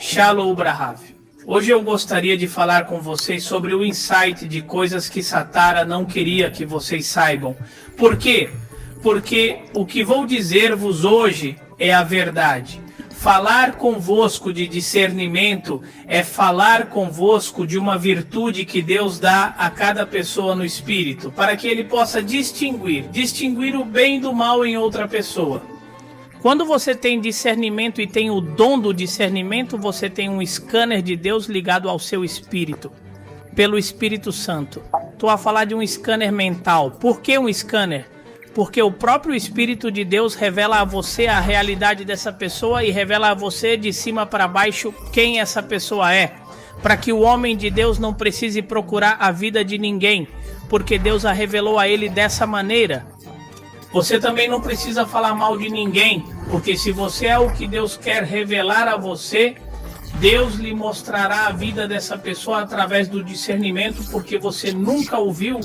Shalom Brahav. Hoje eu gostaria de falar com vocês sobre o insight de coisas que Satara não queria que vocês saibam. Por quê? Porque o que vou dizer-vos hoje é a verdade. Falar convosco de discernimento é falar convosco de uma virtude que Deus dá a cada pessoa no espírito, para que ele possa distinguir o bem do mal em outra pessoa. Quando você tem discernimento e tem o dom do discernimento, você tem um scanner de Deus ligado ao seu espírito, pelo Espírito Santo. Estou a falar de um scanner mental. Por que um scanner? Porque o próprio Espírito de Deus revela a você a realidade dessa pessoa e revela a você de cima para baixo quem essa pessoa é, para que o homem de Deus não precise procurar a vida de ninguém, porque Deus a revelou a ele dessa maneira. Você também não precisa falar mal de ninguém, porque se você é o que Deus quer revelar a você, Deus lhe mostrará a vida dessa pessoa através do discernimento, porque você nunca o viu.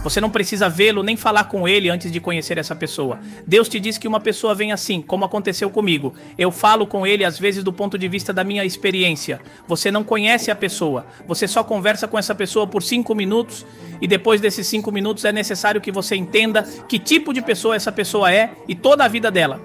Você não precisa vê-lo nem falar com ele antes de conhecer essa pessoa. Deus te diz que uma pessoa vem assim, como aconteceu comigo. Eu falo com ele às vezes do ponto de vista da minha experiência. Você não conhece a pessoa. Você só conversa com essa pessoa por 5 minutos e depois desses 5 minutos é necessário que você entenda que tipo de pessoa essa pessoa é e toda a vida dela.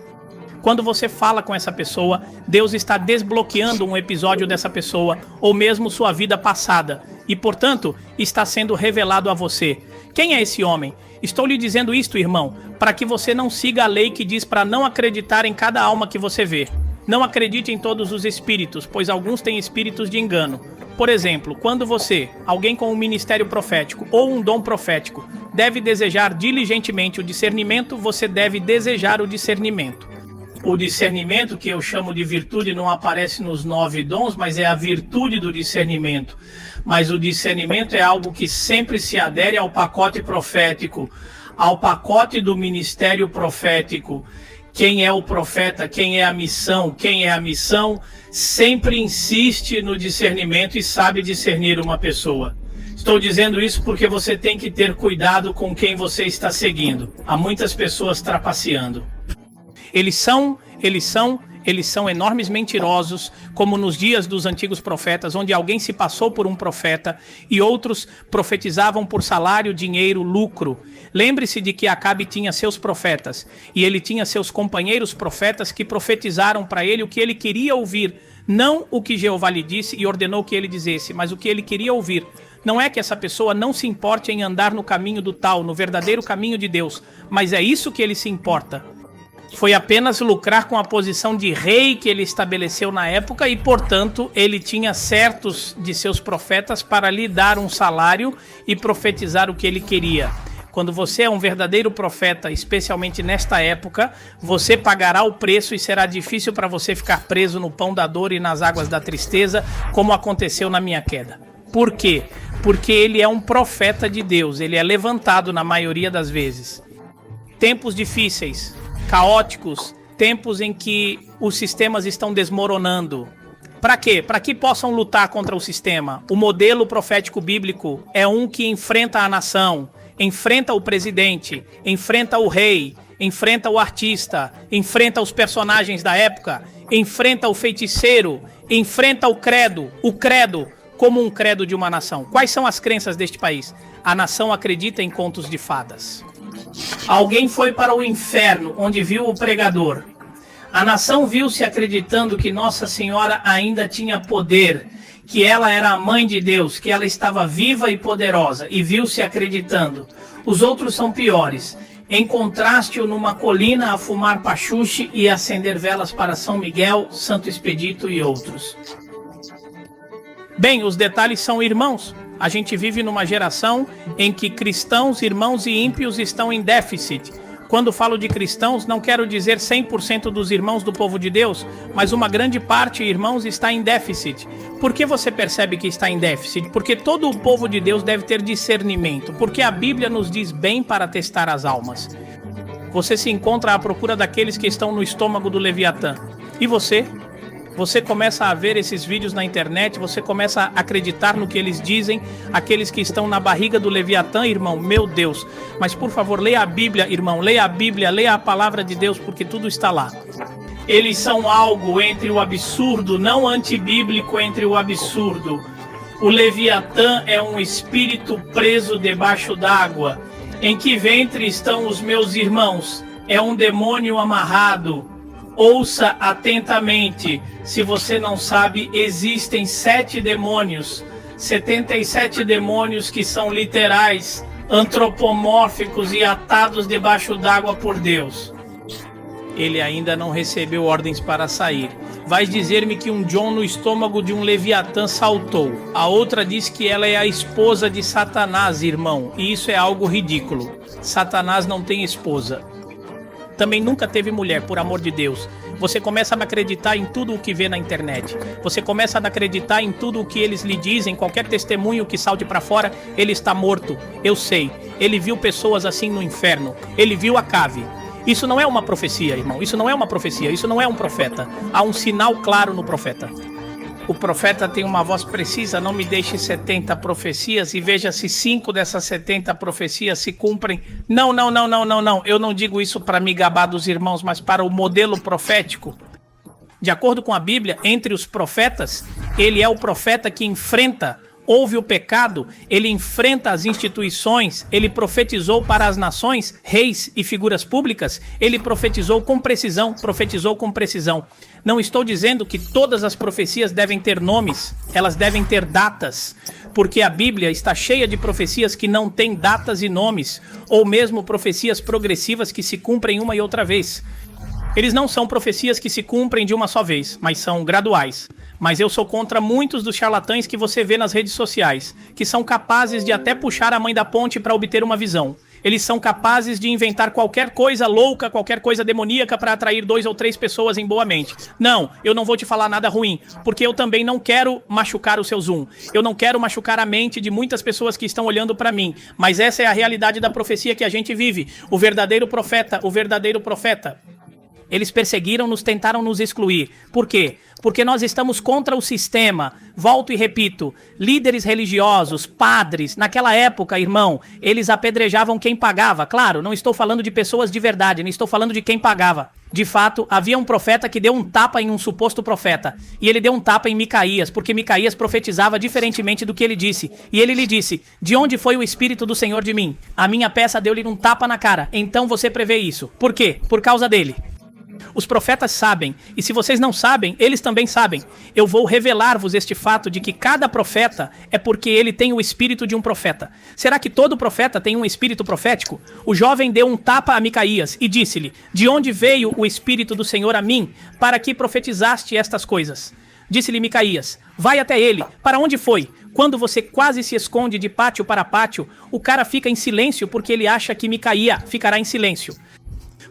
Quando você fala com essa pessoa, Deus está desbloqueando um episódio dessa pessoa ou mesmo sua vida passada e, portanto, está sendo revelado a você. Quem é esse homem? Estou lhe dizendo isto, irmão, para que você não siga a lei que diz para não acreditar em cada alma que você vê. Não acredite em todos os espíritos, pois alguns têm espíritos de engano. Por exemplo, quando você, alguém com um ministério profético ou um dom profético, deve desejar diligentemente o discernimento, você deve desejar o discernimento. O discernimento, que eu chamo de virtude, não aparece nos 9 dons, mas é a virtude do discernimento. Mas o discernimento é algo que sempre se adere ao pacote profético, ao pacote do ministério profético. Quem é o profeta, quem é a missão, sempre insiste no discernimento e sabe discernir uma pessoa. Estou dizendo isso porque você tem que ter cuidado com quem você está seguindo. Há muitas pessoas trapaceando. Eles são enormes mentirosos, como nos dias dos antigos profetas, onde alguém se passou por um profeta e outros profetizavam por salário, dinheiro, lucro. Lembre-se de que Acabe tinha seus profetas e ele tinha seus companheiros profetas que profetizaram para ele o que ele queria ouvir, não o que Jeová lhe disse e ordenou que ele dissesse, mas o que ele queria ouvir. Não é que essa pessoa não se importe em andar no caminho do tal, no verdadeiro caminho de Deus, mas é isso que ele se importa. Foi apenas lucrar com a posição de rei que ele estabeleceu na época e, portanto, ele tinha certos de seus profetas para lhe dar um salário e profetizar o que ele queria. Quando você é um verdadeiro profeta, especialmente nesta época, você pagará o preço e será difícil para você ficar preso no pão da dor e nas águas da tristeza, como aconteceu na minha queda. Por quê? Porque ele é um profeta de Deus, ele é levantado na maioria das vezes. Tempos difíceis, caóticos, tempos em que os sistemas estão desmoronando. Para quê? Para que possam lutar contra o sistema. O modelo profético bíblico é um que enfrenta a nação, enfrenta o presidente, enfrenta o rei, enfrenta o artista, enfrenta os personagens da época, enfrenta o feiticeiro, enfrenta o credo como um credo de uma nação. Quais são as crenças deste país? A nação acredita em contos de fadas. Alguém foi para o inferno, onde viu o pregador. A nação viu-se acreditando que Nossa Senhora ainda tinha poder, que ela era a mãe de Deus, que ela estava viva e poderosa, e viu-se acreditando. Os outros são piores. Encontraste-o numa colina a fumar pachuche e acender velas para São Miguel, Santo Expedito e outros. Bem, os detalhes são irmãos. A gente vive numa geração em que cristãos, irmãos e ímpios estão em déficit. Quando falo de cristãos, não quero dizer 100% dos irmãos do povo de Deus, mas uma grande parte, irmãos, está em déficit. Por que você percebe que está em déficit? Porque todo o povo de Deus deve ter discernimento, porque a Bíblia nos diz bem para testar as almas. Você se encontra à procura daqueles que estão no estômago do Leviatã. E você? Você começa a ver esses vídeos na internet, você começa a acreditar no que eles dizem, aqueles que estão na barriga do Leviatã, irmão, meu Deus. Mas por favor, leia a Bíblia, irmão, leia a Bíblia, leia a palavra de Deus, porque tudo está lá. Eles são algo entre o absurdo, não antibíblico entre o absurdo. O Leviatã é um espírito preso debaixo d'água. Em que ventre estão os meus irmãos? É um demônio amarrado. Ouça atentamente. Se você não sabe, existem 7 demônios. 77 demônios que são literais, antropomórficos e atados debaixo d'água por Deus. Ele ainda não recebeu ordens para sair. Vai dizer-me que um John no estômago de um Leviatã saltou. A outra diz que ela é a esposa de Satanás, irmão. E isso é algo ridículo. Satanás não tem esposa. Também nunca teve mulher, por amor de Deus. Você começa a acreditar em tudo o que vê na internet. Você começa a acreditar em tudo o que eles lhe dizem. Qualquer testemunho que salte para fora, ele está morto. Eu sei. Ele viu pessoas assim no inferno. Ele viu a cave. Isso não é uma profecia, irmão. Isso não é uma profecia. Isso não é um profeta. Há um sinal claro no profeta. O profeta tem uma voz precisa. Não me deixe 70 profecias e veja se 5 dessas 70 profecias se cumprem. Não. Eu não digo isso para me gabar dos irmãos, mas para o modelo profético. De acordo com a Bíblia, entre os profetas, ele é o profeta que enfrenta. Houve o pecado, ele enfrenta as instituições, ele profetizou para as nações, reis e figuras públicas, ele profetizou com precisão, Não estou dizendo que todas as profecias devem ter nomes, elas devem ter datas, porque a Bíblia está cheia de profecias que não têm datas e nomes, ou mesmo profecias progressivas que se cumprem uma e outra vez. Eles não são profecias que se cumprem de uma só vez, mas são graduais. Mas eu sou contra muitos dos charlatães que você vê nas redes sociais, que são capazes de até puxar a mãe da ponte para obter uma visão. Eles são capazes de inventar qualquer coisa louca, qualquer coisa demoníaca para atrair 2 ou 3 pessoas em boa mente. Não, eu não vou te falar nada ruim, porque eu também não quero machucar o seu Zoom. Eu não quero machucar a mente de muitas pessoas que estão olhando para mim. Mas essa é a realidade da profecia que a gente vive. O verdadeiro profeta. Eles perseguiram-nos, tentaram nos excluir. Por quê? Porque nós estamos contra o sistema. Volto e repito, líderes religiosos, padres, naquela época, irmão, eles apedrejavam quem pagava. Claro, não estou falando de pessoas de verdade, não estou falando de quem pagava. De fato, havia um profeta que deu um tapa em um suposto profeta. E ele deu um tapa em Micaías, porque Micaías profetizava diferentemente do que ele disse. E ele lhe disse, de onde foi o Espírito do Senhor de mim? A minha peça deu-lhe um tapa na cara. Então você prevê isso. Por quê? Por causa dele. Os profetas sabem, e se vocês não sabem, eles também sabem. Eu vou revelar-vos este fato de que cada profeta é porque ele tem o espírito de um profeta. Será que todo profeta tem um espírito profético? O jovem deu um tapa a Micaías e disse-lhe, de onde veio o espírito do Senhor a mim, para que profetizaste estas coisas? Disse-lhe Micaías, vai até ele. Para onde foi? Quando você quase se esconde de pátio para pátio, o cara fica em silêncio porque ele acha que Micaías ficará em silêncio.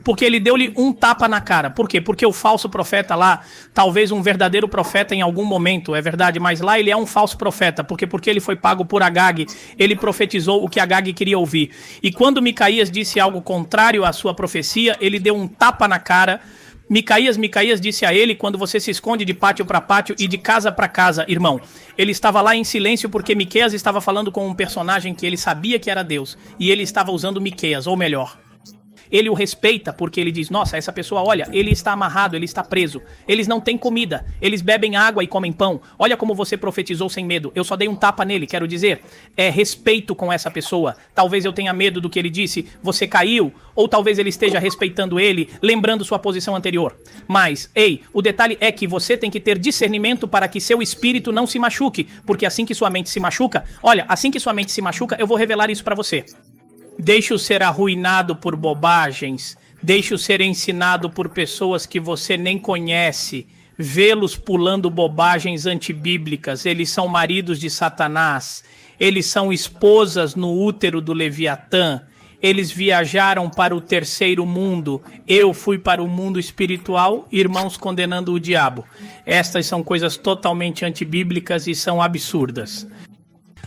Porque ele deu-lhe um tapa na cara. Por quê? Porque o falso profeta lá, talvez um verdadeiro profeta em algum momento, é verdade, mas lá ele é um falso profeta, porque ele foi pago por Agag, ele profetizou o que Agag queria ouvir. E quando Micaías disse algo contrário à sua profecia, ele deu um tapa na cara. Micaías disse a ele, quando você se esconde de pátio para pátio e de casa para casa, irmão, ele estava lá em silêncio porque Miqueias estava falando com um personagem que ele sabia que era Deus, e ele estava usando Miqueias, ou melhor, ele o respeita porque ele diz, nossa, essa pessoa, olha, ele está amarrado, ele está preso, eles não têm comida, eles bebem água e comem pão, olha como você profetizou sem medo, eu só dei um tapa nele, quero dizer, é respeito com essa pessoa, talvez eu tenha medo do que ele disse, você caiu, ou talvez ele esteja respeitando ele, lembrando sua posição anterior, mas, ei, o detalhe é que você tem que ter discernimento para que seu espírito não se machuque, porque assim que sua mente se machuca, olha, assim que sua mente se machuca, eu vou revelar isso para você. Deixe-o ser arruinado por bobagens, deixe-o ser ensinado por pessoas que você nem conhece, vê-los pulando bobagens antibíblicas, eles são maridos de Satanás, eles são esposas no útero do Leviatã, eles viajaram para o terceiro mundo, eu fui para o mundo espiritual, irmãos condenando o diabo. Estas são coisas totalmente antibíblicas e são absurdas.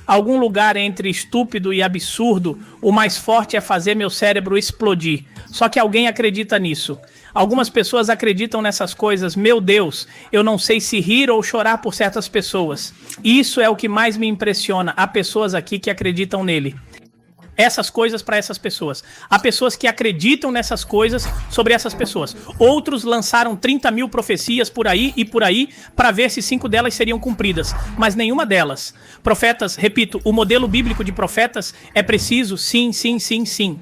Algum lugar entre estúpido e absurdo, o mais forte é fazer meu cérebro explodir. Só que alguém acredita nisso. Algumas pessoas acreditam nessas coisas. Meu Deus, eu não sei se rir ou chorar por certas pessoas. Isso é o que mais me impressiona. Há pessoas aqui que acreditam nele. essas coisas para essas pessoas. Há pessoas que acreditam nessas coisas sobre essas pessoas. Outros lançaram 30 mil profecias por aí para ver se 5 delas seriam cumpridas, mas nenhuma delas. Profetas, repito, o modelo bíblico de profetas é preciso, sim, sim, sim, sim.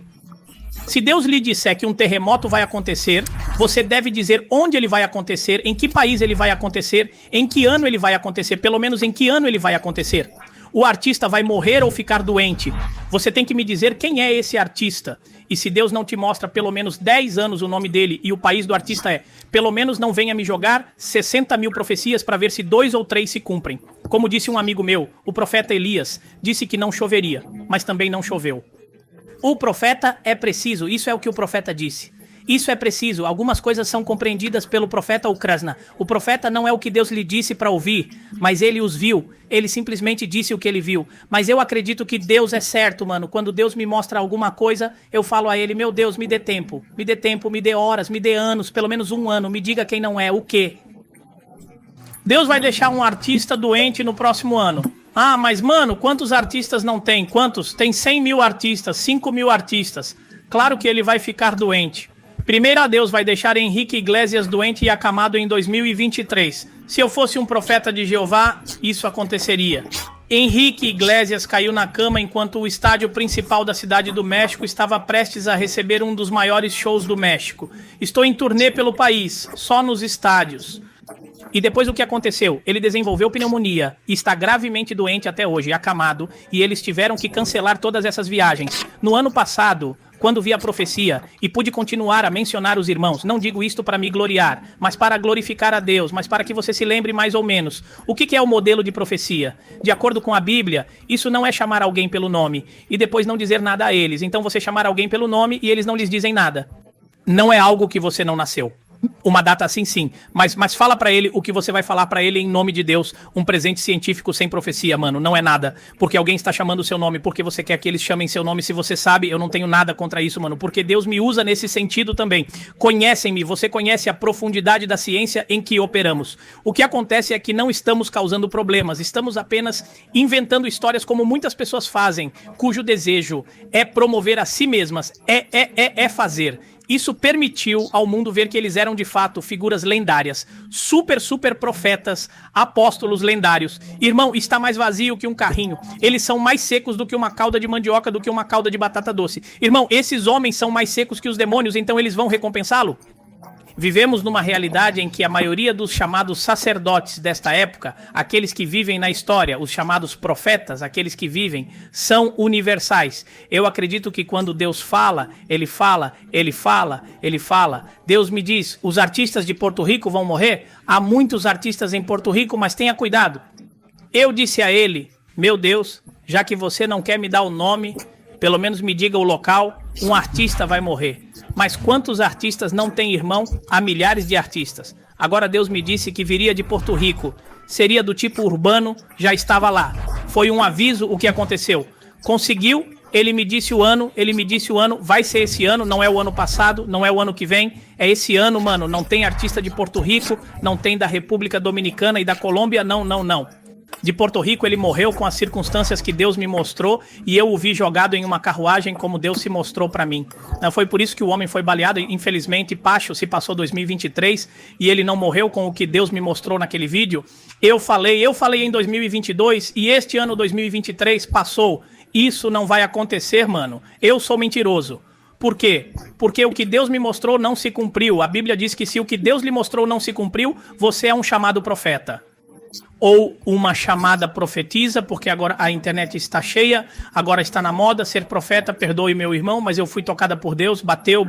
Se Deus lhe disser que um terremoto vai acontecer, você deve dizer onde ele vai acontecer, em que país ele vai acontecer, em que ano ele vai acontecer, pelo menos em que ano ele vai acontecer. O artista vai morrer ou ficar doente. Você tem que me dizer quem é esse artista. E se Deus não te mostra pelo menos 10 anos o nome dele e o país do artista é, pelo menos não venha me jogar 60 mil profecias para ver se 2 ou 3 se cumprem. Como disse um amigo meu, o profeta Elias disse que não choveria, mas também não choveu. O profeta é preciso, isso é o que o profeta disse. Isso é preciso, algumas coisas são compreendidas pelo profeta Ukrasna. O profeta não é o que Deus lhe disse para ouvir, mas ele os viu. Ele simplesmente disse o que ele viu. Mas eu acredito que Deus é certo, mano. Quando Deus me mostra alguma coisa, eu falo a ele, meu Deus, me dê tempo, me dê horas, me dê anos, pelo menos 1 ano, me diga quem não é, o quê? Deus vai deixar um artista doente no próximo ano. Ah, mas mano, quantos artistas não tem? Quantos? Tem 100 mil artistas, 5 mil artistas. Claro que ele vai ficar doente. Primeiro a Deus vai deixar Henrique Iglesias doente e acamado em 2023. Se eu fosse um profeta de Jeová, isso aconteceria. Henrique Iglesias caiu na cama enquanto o estádio principal da cidade do México estava prestes a receber um dos maiores shows do México. Estou em turnê pelo país, só nos estádios. E depois o que aconteceu? Ele desenvolveu pneumonia e está gravemente doente até hoje, acamado, e eles tiveram que cancelar todas essas viagens. No ano passado, quando vi a profecia e pude continuar a mencionar os irmãos, não digo isto para me gloriar, mas para glorificar a Deus, mas para que você se lembre mais ou menos. O que é o modelo de profecia? De acordo com a Bíblia, isso não é chamar alguém pelo nome e depois não dizer nada a eles. Então você chamar alguém pelo nome e eles não lhes dizem nada. Não é algo que você não nasceu. Uma data assim sim, mas fala pra ele o que você vai falar pra ele em nome de Deus. Um presente científico sem profecia, mano, não é nada. Porque alguém está chamando o seu nome, porque você quer que eles chamem seu nome. Se você sabe, eu não tenho nada contra isso, mano, porque Deus me usa nesse sentido também. Conhecem-me, você conhece a profundidade da ciência em que operamos. O que acontece é que não estamos causando problemas, estamos apenas inventando histórias como muitas pessoas fazem, cujo desejo é promover a si mesmas, é fazer. Isso permitiu ao mundo ver que eles eram de fato figuras lendárias, super profetas, apóstolos lendários. Irmão, está mais vazio que um carrinho. Eles são mais secos do que uma calda de mandioca, do que uma calda de batata doce. Irmão, esses homens são mais secos que os demônios, então eles vão recompensá-lo? Vivemos numa realidade em que a maioria dos chamados sacerdotes desta época, aqueles que vivem na história, os chamados profetas, aqueles que vivem, são universais. Eu acredito que quando Deus fala, Ele fala, Ele fala, Ele fala. Deus me diz, os artistas de Porto Rico vão morrer? Há muitos artistas em Porto Rico, mas tenha cuidado. Eu disse a ele, meu Deus, já que você não quer me dar o nome, pelo menos me diga o local, um artista vai morrer. Mas quantos artistas não têm irmão? Há milhares de artistas. Agora Deus me disse que viria de Porto Rico. Seria do tipo urbano, já estava lá. Foi um aviso o que aconteceu. Conseguiu, ele me disse o ano, vai ser esse ano, não é o ano passado, não é o ano que vem, é esse ano, mano. Não tem artista de Porto Rico, não tem da República Dominicana e da Colômbia, não. De Porto Rico ele morreu com as circunstâncias que Deus me mostrou e eu o vi jogado em uma carruagem como Deus se mostrou para mim. Foi por isso que o homem foi baleado. Infelizmente, Pacho se passou 2023 e ele não morreu com o que Deus me mostrou naquele vídeo. Eu falei em 2022 e este ano 2023 passou. Isso não vai acontecer, mano. Eu sou mentiroso. Por quê? Porque o que Deus me mostrou não se cumpriu. A Bíblia diz que se o que Deus lhe mostrou não se cumpriu, você é um chamado profeta. Ou uma chamada profetisa, porque agora a internet está cheia, agora está na moda ser profeta, perdoe meu irmão, mas eu fui tocada por Deus, bateu.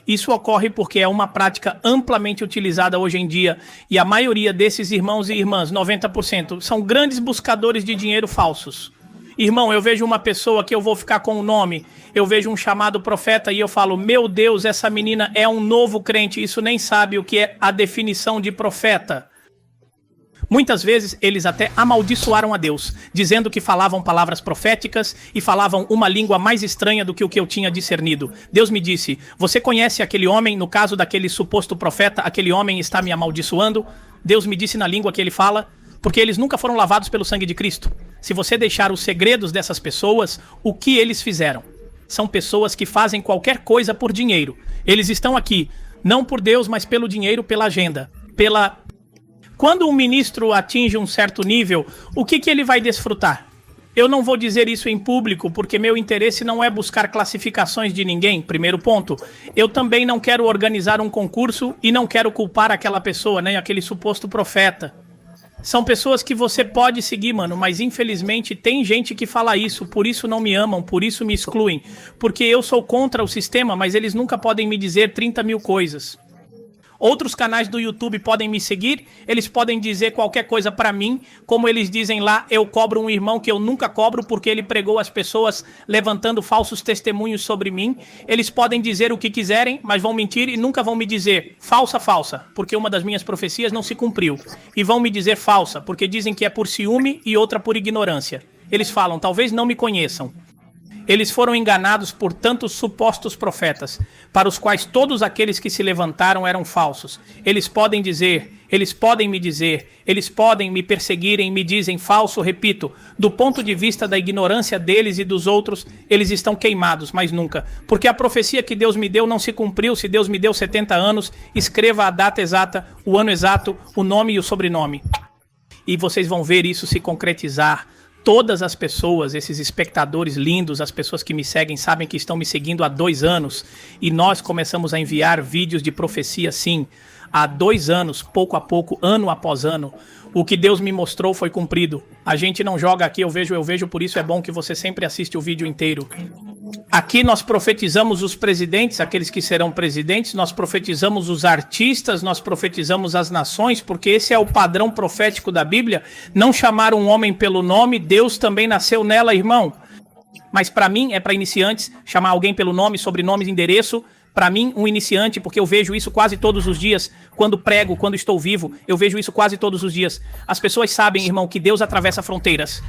Isso ocorre porque é uma prática amplamente utilizada hoje em dia, e a maioria desses irmãos e irmãs, 90%, são grandes buscadores de dinheiro falsos. Irmão, eu vejo uma pessoa que eu vou ficar com o nome, eu vejo um chamado profeta e eu falo, meu Deus, essa menina é um novo crente, isso nem sabe o que é a definição de profeta. Muitas vezes eles até amaldiçoaram a Deus, dizendo que falavam palavras proféticas e falavam uma língua mais estranha do que o que eu tinha discernido. Deus me disse, você conhece aquele homem, no caso daquele suposto profeta, aquele homem está me amaldiçoando? Deus me disse na língua que ele fala, Porque eles nunca foram lavados pelo sangue de Cristo. Se você deixar os segredos dessas pessoas, o que eles fizeram? São pessoas que fazem qualquer coisa por dinheiro. Eles estão aqui, não por Deus, mas pelo dinheiro, pela agenda, pela... Quando um ministro atinge um certo nível, o que ele vai desfrutar? Eu não vou dizer isso em público, porque meu interesse não é buscar classificações de ninguém, primeiro ponto. Eu também não quero organizar um concurso e não quero culpar aquela pessoa, nem aquele suposto profeta. São pessoas que você pode seguir, mano, mas infelizmente tem gente que fala isso, por isso não me amam, por isso me excluem. Porque eu sou contra o sistema, mas eles nunca podem me dizer 30 mil coisas. Outros canais do YouTube podem me seguir, eles podem dizer qualquer coisa pra mim, como eles dizem lá, eu cobro um irmão que eu nunca cobro porque ele pregou as pessoas levantando falsos testemunhos sobre mim. Eles podem dizer o que quiserem, mas vão mentir e nunca vão me dizer falsa, falsa, porque uma das minhas profecias não se cumpriu. E vão me dizer falsa, porque dizem que é por ciúme e outra por ignorância. Eles falam, talvez não me conheçam. Eles foram enganados por tantos supostos profetas, para os quais todos aqueles que se levantaram eram falsos. Eles podem dizer, eles podem me dizer, eles podem me perseguirem, me dizem falso, repito. Do ponto de vista da ignorância deles e dos outros, eles estão queimados, mas nunca. Porque a profecia que Deus me deu não se cumpriu. Se Deus me deu 70 anos, escreva a data exata, o ano exato, o nome e o sobrenome. E vocês vão ver isso se concretizar. Todas as pessoas, esses espectadores lindos, as pessoas que me seguem, sabem que estão me seguindo há 2 anos. E nós começamos a enviar vídeos de profecia, sim, há 2 anos, pouco a pouco, ano após ano. O que Deus me mostrou foi cumprido. A gente não joga aqui, eu vejo, por isso é bom que você sempre assiste o vídeo inteiro. Aqui nós profetizamos os presidentes, aqueles que serão presidentes, nós profetizamos os artistas, nós profetizamos as nações, porque esse é o padrão profético da Bíblia. Não chamar um homem pelo nome, Deus também nasceu nela, irmão. Mas para mim, é para iniciantes, chamar alguém pelo nome, sobrenome, endereço. Para mim, um iniciante, porque eu vejo isso quase todos os dias, quando prego, quando estou vivo, eu vejo isso quase todos os dias. As pessoas sabem, irmão, que Deus atravessa fronteiras.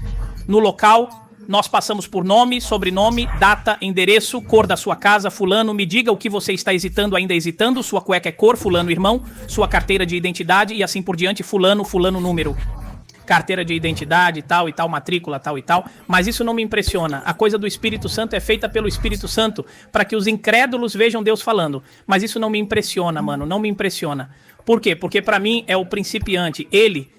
No local, nós passamos por nome, sobrenome, data, endereço, cor da sua casa, fulano, me diga o que você está hesitando, ainda hesitando, sua cueca é cor, fulano, irmão, sua carteira de identidade e assim por diante, fulano, número. Carteira de identidade, tal e tal, matrícula, tal e tal, mas isso não me impressiona. A coisa do Espírito Santo é feita pelo Espírito Santo para que os incrédulos vejam Deus falando, mas isso não me impressiona, mano, não me impressiona. Por quê? Porque para mim é o principiante, ele,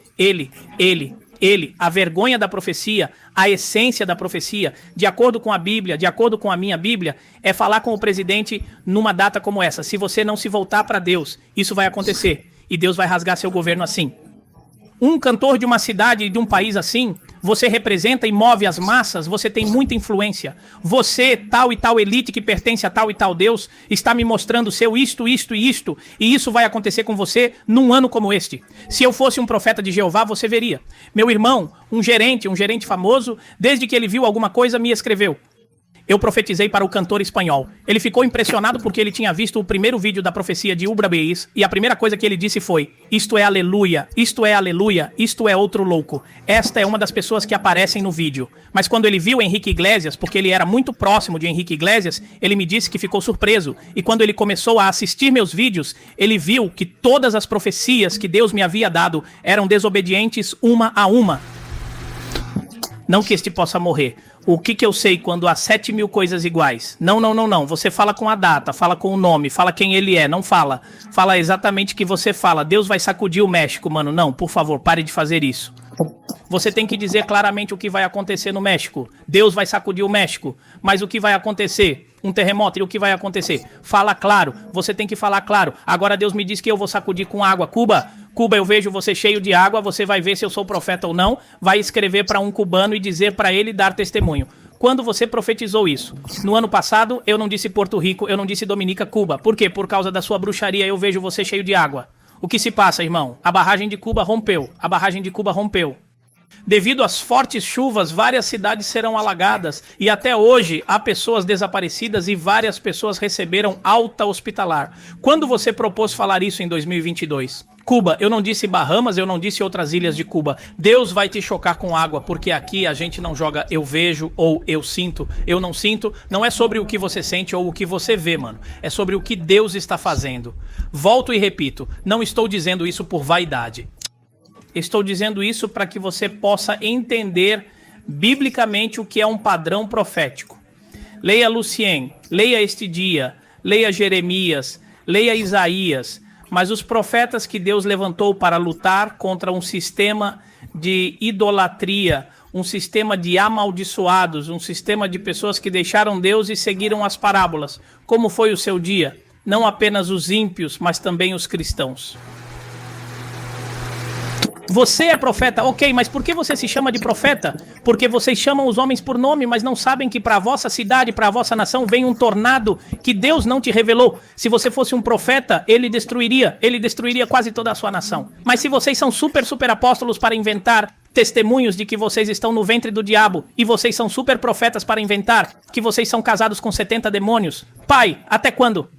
a vergonha da profecia, a essência da profecia, de acordo com a Bíblia, de acordo com a minha Bíblia, é falar com o presidente numa data como essa. Se você não se voltar para Deus, isso vai acontecer e Deus vai rasgar seu governo assim. Um cantor de uma cidade, de um país assim, você representa e move as massas, você tem muita influência. Você, tal e tal elite que pertence a tal e tal Deus, está me mostrando seu isto, e isso vai acontecer com você num ano como este. Se eu fosse um profeta de Jeová, você veria. Meu irmão, um gerente famoso, desde que ele viu alguma coisa, me escreveu. Eu profetizei para o cantor espanhol. Ele ficou impressionado porque ele tinha visto o primeiro vídeo da profecia de Ubra Beis e a primeira coisa que ele disse foi: isto é aleluia, isto é outro louco. Esta é uma das pessoas que aparecem no vídeo. Mas quando ele viu Henrique Iglesias, porque ele era muito próximo de Henrique Iglesias, ele me disse que ficou surpreso. E quando ele começou a assistir meus vídeos, ele viu que todas as profecias que Deus me havia dado eram desobedientes uma a uma. Não que este possa morrer. O que eu sei quando há 7 mil coisas iguais? Não. Você fala com a data, fala com o nome, fala quem ele é, não fala. Fala exatamente o que você fala. Deus vai sacudir o México, mano. Não, por favor, pare de fazer isso. Você tem que dizer claramente o que vai acontecer no México. Deus vai sacudir o México. Mas o que vai acontecer? Um terremoto, e o que vai acontecer? Fala claro, você tem que falar claro. Agora Deus me diz que eu vou sacudir com água. Cuba, eu vejo você cheio de água, você vai ver se eu sou profeta ou não, vai escrever para um cubano e dizer para ele dar testemunho. Quando você profetizou isso? No ano passado, eu não disse Porto Rico, eu não disse Dominica, Cuba. Por quê? Por causa da sua bruxaria, eu vejo você cheio de água. O que se passa, irmão? A barragem de Cuba rompeu. Devido às fortes chuvas, várias cidades serão alagadas e até hoje há pessoas desaparecidas e várias pessoas receberam alta hospitalar. Quando você propôs falar isso em 2022? Cuba, eu não disse Bahamas, eu não disse outras ilhas de Cuba. Deus vai te chocar com água, porque aqui a gente não joga eu vejo ou eu sinto. Eu não sinto, não é sobre o que você sente ou o que você vê, mano. É sobre o que Deus está fazendo. Volto e repito, não estou dizendo isso por vaidade. Estou dizendo isso para que você possa entender biblicamente o que é um padrão profético. Leia Lucien, leia Este Dia, leia Jeremias, leia Isaías, mas os profetas que Deus levantou para lutar contra um sistema de idolatria, um sistema de amaldiçoados, um sistema de pessoas que deixaram Deus e seguiram as parábolas. Como foi o seu dia? Não apenas os ímpios, mas também os cristãos. Você é profeta, ok, mas por que você se chama de profeta? Porque vocês chamam os homens por nome, mas não sabem que para a vossa cidade, para a vossa nação, vem um tornado que Deus não te revelou. Se você fosse um profeta, ele destruiria quase toda a sua nação. Mas se vocês são super apóstolos para inventar testemunhos de que vocês estão no ventre do diabo, e vocês são super profetas para inventar que vocês são casados com 70 demônios, pai, até quando?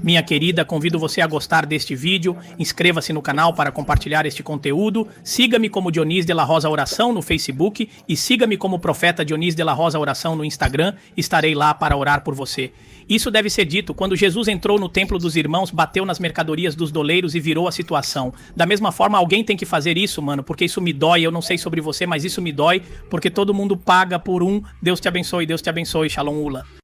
Minha querida, convido você a gostar deste vídeo, inscreva-se no canal para compartilhar este conteúdo, siga-me como Dionísio de la Rosa Oração no Facebook e siga-me como Profeta Dionísio de la Rosa Oração no Instagram, estarei lá para orar por você. Isso deve ser dito, quando Jesus entrou no templo dos irmãos, bateu nas mercadorias dos doleiros e virou a situação. Da mesma forma, alguém tem que fazer isso, mano, porque isso me dói, eu não sei sobre você, mas isso me dói, porque todo mundo paga por um. Deus te abençoe, Shalom Ula.